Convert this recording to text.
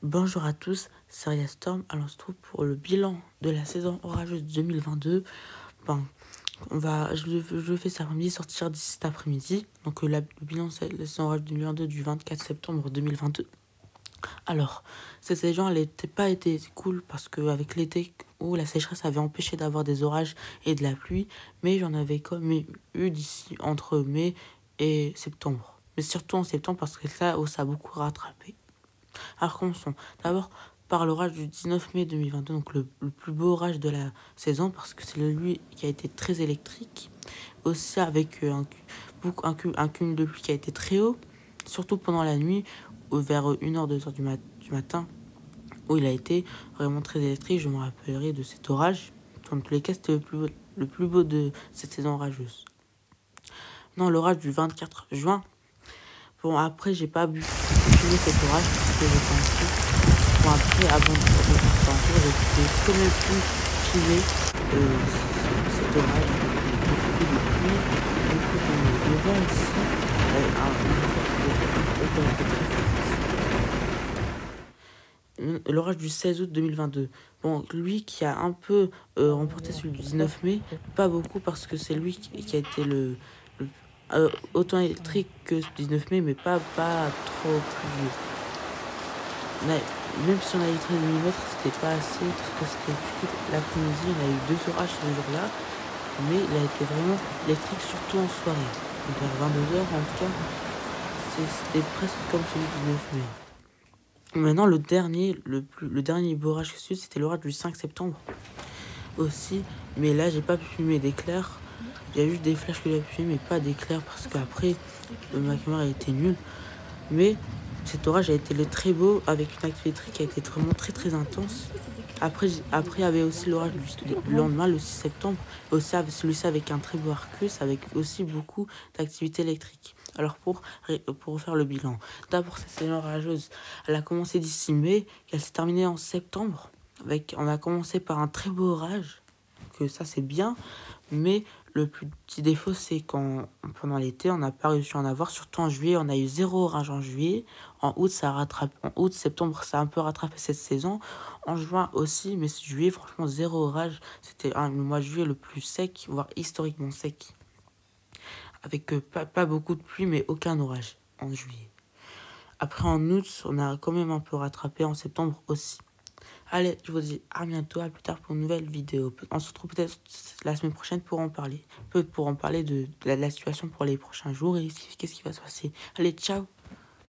Bonjour à tous, c'est Ria Storm. Alors, on se trouve pour le bilan de la saison orageuse 2022. Bon, je fais samedi sortir d'ici cet après-midi. Donc, le bilan, c'est la saison orageuse 2022 du 24 septembre 2022. Alors, cette saison, elle n'était pas été cool parce qu'avec l'été où la sécheresse avait empêché d'avoir des orages et de la pluie, mais j'en avais quand même eu d'ici entre mai et septembre. Mais surtout en septembre parce que ça a beaucoup rattrapé. Alors commençons d'abord par l'orage du 19 mai 2022, donc le plus beau orage de la saison parce que c'est lui qui a été très électrique. Aussi avec un cumul de pluie qui a été très haut, surtout pendant la nuit, vers 1h, 2h du matin, où il a été vraiment très électrique. Je me rappellerai de cet orage. Dans tous les cas, c'était le plus beau de cette saison orageuse. Non, l'orage du 24 juin. Bon, après, j'ai pas pu filmer cet orage parce que j'étais en cours. Bon, après, avant de partir en cours, j'ai quand même pu filmer cet orage avec beaucoup de pluie, beaucoup de vent aussi, un était très fort. L'orage du 16 août 2022. Bon, lui qui a un peu remporté celui du 19 mai, pas beaucoup parce que c'est lui qui a été autant électrique que ce 19 mai, mais pas trop pluvieux. Même si on a eu 13 mm, c'était pas assez parce que c'était l'après-midi, on a eu 2 orages ce jour-là, mais il a été vraiment électrique, surtout en soirée. Donc vers 22h, en tout cas, c'était presque comme celui du 19 mai. Maintenant, le dernier beau orage que j'ai eu, c'était l'orage du 5 septembre aussi, mais là, j'ai pas pu filmer d'éclairs. Il y a eu des flashs que j'ai pu filmer, mais pas d'éclairs parce qu'après, ma caméra était nulle. Mais cet orage a été très beau avec une activité électrique qui a été vraiment très intense. Après, il y avait aussi l'orage le lendemain, le 6 septembre, aussi celui-ci avec un très beau Arcus, avec aussi beaucoup d'activités électriques. Alors pour faire le bilan, d'abord cette saison orageuse, elle a commencé d'ici mai, et elle s'est terminée en septembre. On a commencé par un très beau orage, que ça c'est bien, mais le petit défaut, c'est pendant l'été, on n'a pas réussi à en avoir. Surtout en juillet, on a eu 0 orage en juillet. En août, septembre, ça a un peu rattrapé cette saison. En juin aussi, mais juillet, franchement, 0 orage. C'était le mois de juillet le plus sec, voire historiquement sec. Avec pas beaucoup de pluie, mais aucun orage en juillet. Après, en août, on a quand même un peu rattrapé. En septembre aussi. Allez, je vous dis à bientôt, à plus tard pour une nouvelle vidéo. On se retrouve peut-être la semaine prochaine pour en parler. Pour en parler de la situation pour les prochains jours et qu'est-ce qui va se passer. Allez, ciao!